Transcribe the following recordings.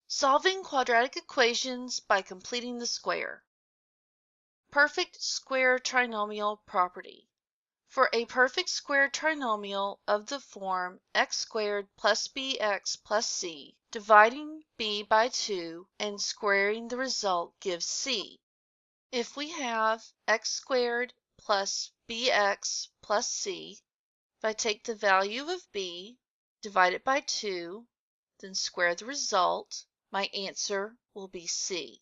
Solving quadratic equations by completing the square. Perfect square trinomial property. For a perfect square trinomial of the form x squared plus bx plus c, dividing b by 2 and squaring the result gives c. If we have x squared plus bx plus c, if I take the value of b, divide it by 2, then square the result, my answer will be C.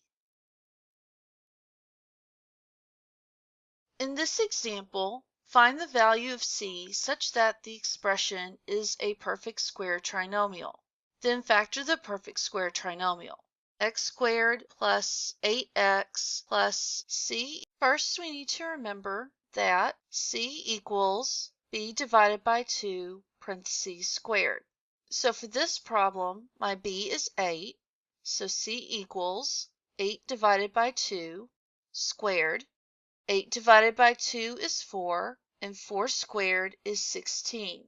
In this example, find the value of C such that the expression is a perfect square trinomial. Then factor the perfect square trinomial. X squared plus 8x plus C. First, we need to remember that C equals b divided by 2 parentheses squared. So for this problem, my b is 8, so C equals 8 divided by 2 squared. 8 divided by 2 is 4, and 4 squared is 16.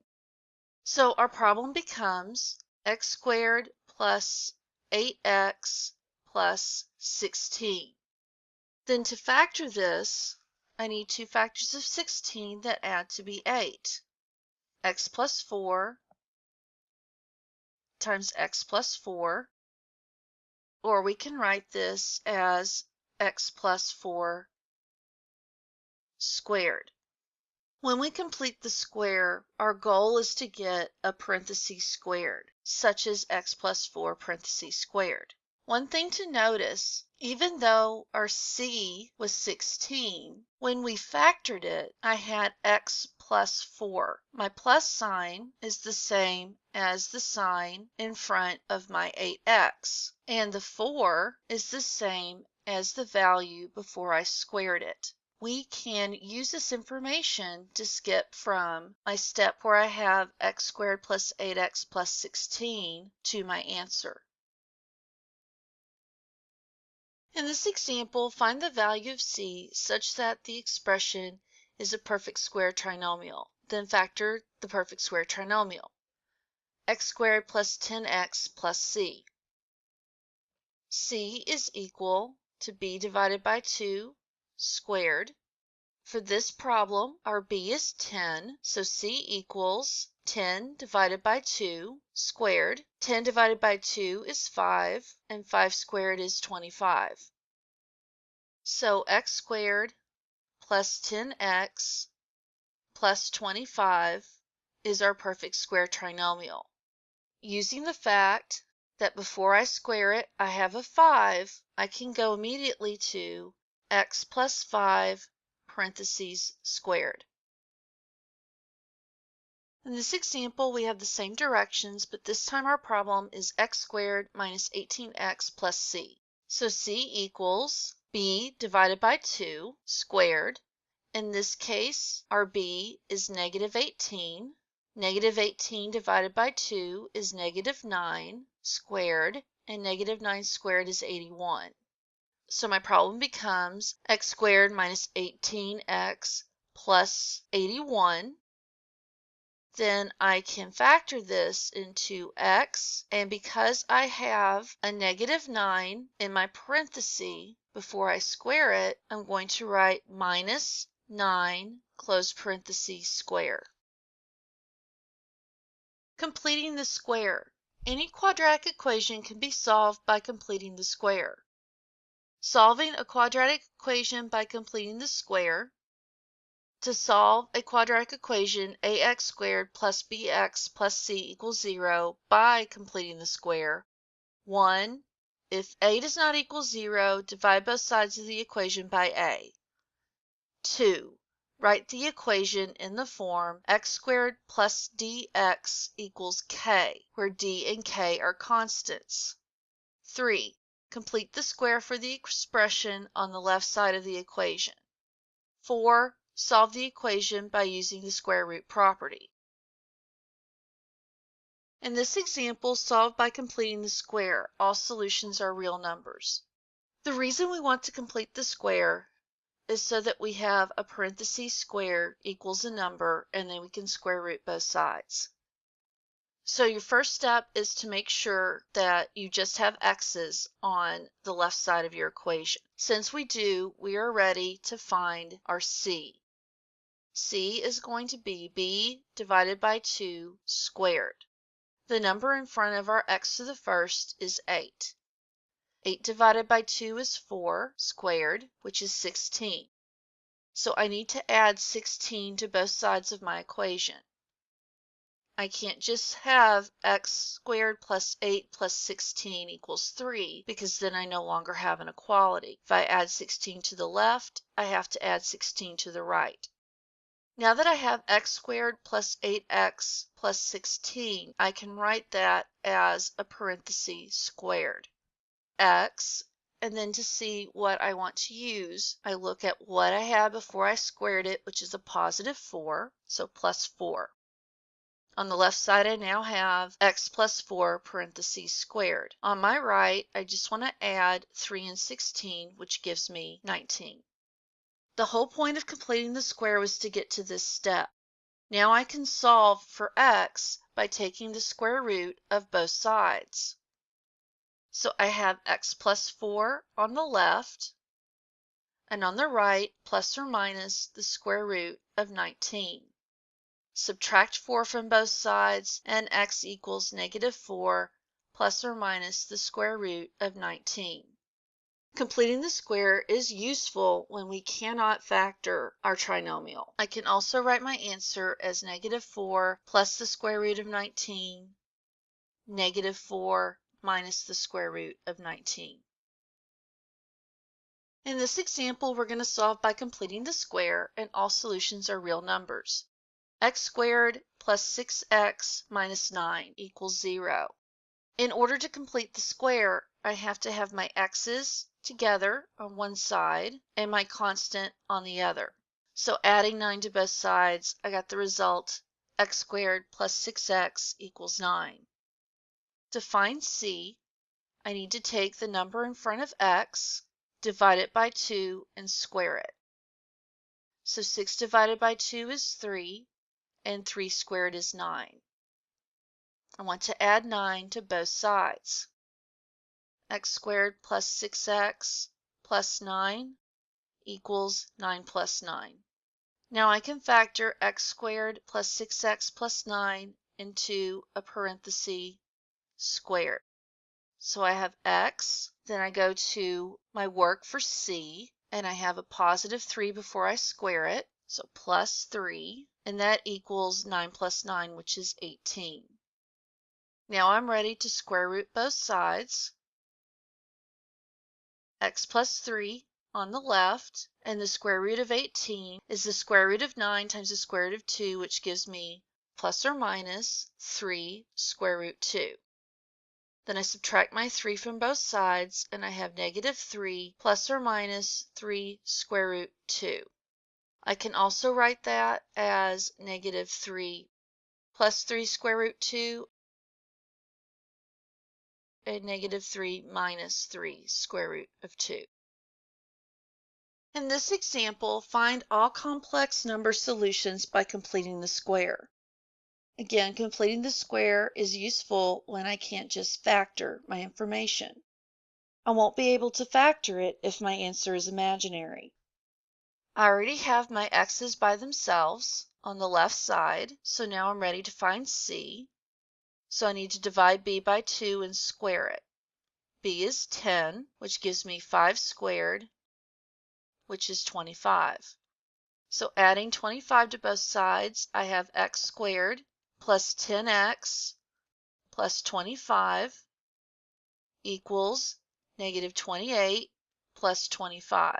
So our problem becomes x squared plus 8x plus 16. Then to factor this, I need two factors of 16 that add to be 8. X plus 4 times x plus 4, or we can write this as x plus 4 squared. When we complete the square, our goal is to get a parentheses squared, such as x plus 4 parentheses squared. One thing to notice, even though our c was 16, when we factored it, I had x plus 4. My plus sign is the same as the sign in front of my 8x, and the 4 is the same as the value before I squared it. We can use this information to skip from my step where I have x squared plus 8x plus 16 to my answer. In this example, find the value of c such that the expression is a perfect square trinomial. Then factor the perfect square trinomial. X squared plus 10x plus c. C is equal to b divided by 2 squared. For this problem, our b is 10, so c equals 10 divided by 2 squared. 10 divided by 2 is 5, and 5 squared is 25. So x squared plus 10x plus 25 is our perfect square trinomial. Using the fact that before I square it, I have a 5, I can go immediately to x plus 5 parentheses squared. In this example, we have the same directions, but this time our problem is x squared minus 18x plus c. So c equals b divided by 2 squared. In this case, our b is negative 18. Negative 18 divided by 2 is negative 9 squared, and negative 9 squared is 81. So my problem becomes x squared minus 18x plus 81. Then I can factor this into x, and because I have a negative 9 in my parenthesis before I square it, I'm going to write minus 9 close parenthesis square. Completing the square. Any quadratic equation can be solved by completing the square. Solving a quadratic equation by completing the square. To solve a quadratic equation, ax squared plus bx plus c equals 0 by completing the square. 1. If a does not equal 0, divide both sides of the equation by a. 2. Write the equation in the form x squared plus dx equals k, where d and k are constants. 3. Complete the square for the expression on the left side of the equation. 4. Solve the equation by using the square root property. In this example, solved by completing the square, all solutions are real numbers. The reason we want to complete the square is so that we have a parentheses square equals a number, and then we can square root both sides. So your first step is to make sure that you just have x's on the left side of your equation. Since we do, we are ready to find our c. C is going to be b divided by 2 squared. The number in front of our x to the first is 8. 8 divided by 2 is 4 squared, which is 16. So I need to add 16 to both sides of my equation. I can't just have x squared plus 8 plus 16 equals 3 because then I no longer have an equality. If I add 16 to the left, I have to add 16 to the right. Now that I have x squared plus 8x plus 16, I can write that as a parenthesis squared. X, and then to see what I want to use, I look at what I had before I squared it, which is a positive 4, so plus 4. On the left side, I now have x plus 4 parentheses squared. On my right, I just want to add 3 and 16, which gives me 19. The whole point of completing the square was to get to this step. Now I can solve for x by taking the square root of both sides. So I have x plus 4 on the left, and on the right, plus or minus the square root of 19. Subtract 4 from both sides, and x equals negative 4 plus or minus the square root of 19. Completing the square is useful when we cannot factor our trinomial. I can also write my answer as negative 4 plus the square root of 19, negative 4 minus the square root of 19. In this example, we're going to solve by completing the square, and all solutions are real numbers. X squared plus 6x minus 9 equals 0. In order to complete the square, I have to have my x's together on one side and my constant on the other. So adding 9 to both sides, I got the result x squared plus 6x equals 9. To find c, I need to take the number in front of x, divide it by 2, and square it. So 6 divided by 2 is 3, and 3 squared is 9. I want to add 9 to both sides. X squared plus 6x plus 9 equals 9 plus 9. Now I can factor x squared plus 6x plus 9 into a parenthesis squared. So I have x, then I go to my work for c, and I have a positive 3 before I square it, so plus 3, and that equals 9 plus 9, which is 18. Now I'm ready to square root both sides. X plus 3 on the left, and the square root of 18 is the square root of 9 times the square root of 2, which gives me plus or minus 3 square root 2. Then I subtract my 3 from both sides, and I have negative 3 plus or minus 3 square root 2. I can also write that as negative 3 plus 3 square root 2 and negative 3 minus 3 square root of 2. In this example, find all complex number solutions by completing the square. Again, completing the square is useful when I can't just factor my information. I won't be able to factor it if my answer is imaginary. I already have my x's by themselves on the left side, so now I'm ready to find c. So I need to divide b by 2 and square it. b is 10, which gives me 5 squared, which is 25. So adding 25 to both sides, I have x squared plus 10x plus 25 equals negative 28 plus 25.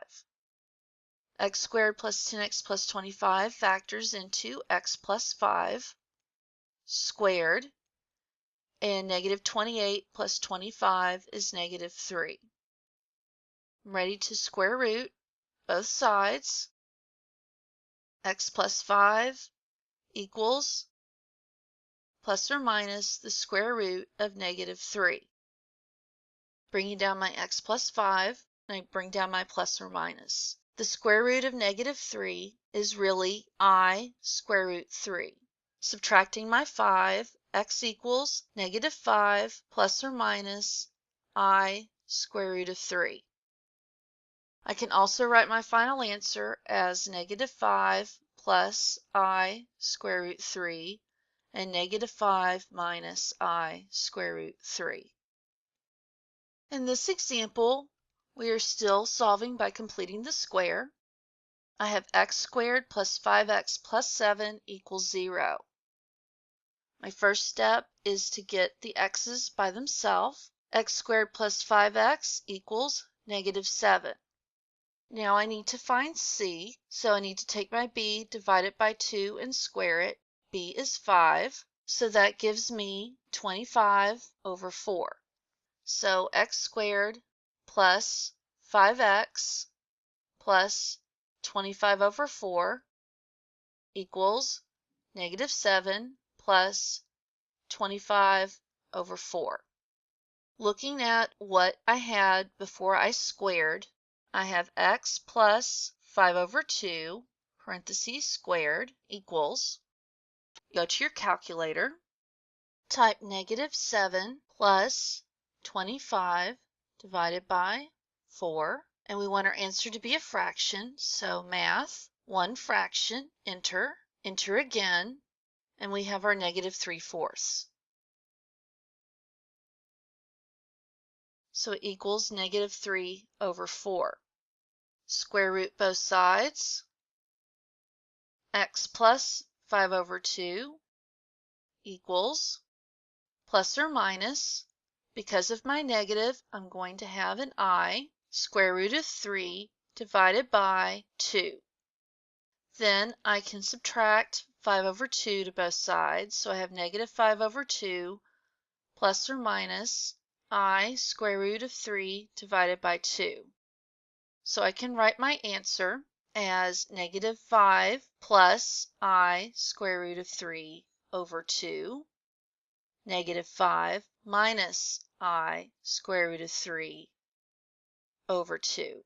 X squared plus 10x plus 25 factors into x plus 5 squared, and negative 28 plus 25 is negative 3. I'm ready to square root both sides. X plus 5 equals plus or minus the square root of negative 3. Bringing down my x plus 5, and I bring down my plus or minus. The square root of negative 3 is really I square root 3. Subtracting my 5, x equals -5 plus or minus I square root of 3. I can also write my final answer as -5 plus I square root 3 and -5 minus I square root 3. In this example, we are still solving by completing the square. I have x squared plus 5x plus 7 equals 0. My first step is to get the x's by themselves. X squared plus 5x equals -7. Now I need to find c, so I need to take my b, divide it by 2, and square it. b is 5, so that gives me 25 over 4. So x squared plus 5x plus 25 over 4 equals -7 plus 25 over 4. Looking at what I had before I squared, I have x plus 5 over 2, parentheses squared, equals, go to your calculator, type -7 plus 25 divided by 4, and we want our answer to be a fraction, so math, 1 fraction, enter, enter again, and we have our -3/4. So it equals -3 over 4. Square root both sides. X plus 5 over 2 equals, plus or minus, because of my negative, I'm going to have an I, square root of 3 divided by 2. Then I can subtract 5 over 2 to both sides, so I have -5 over 2 plus or minus I square root of 3 divided by 2. So I can write my answer as -5 plus I square root of 3 over 2, -5 minus I square root of 3 over 2.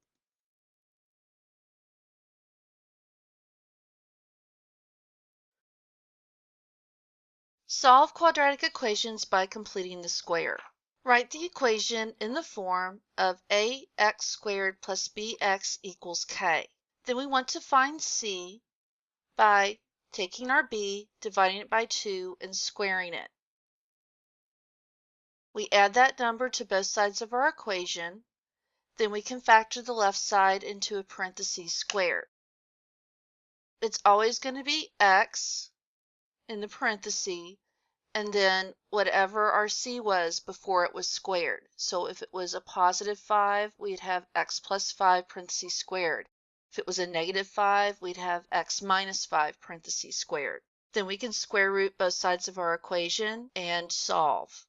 Solve quadratic equations by completing the square. Write the equation in the form of ax squared plus bx equals k. Then we want to find c by taking our b, dividing it by 2, and squaring it. We add that number to both sides of our equation, then we can factor the left side into a parentheses squared. It's always going to be x in the parenthesis, and then whatever our c was before it was squared. So if it was a +5, we'd have x plus 5 parentheses squared. If it was a -5, we'd have x minus 5 parentheses squared. Then we can square root both sides of our equation and solve.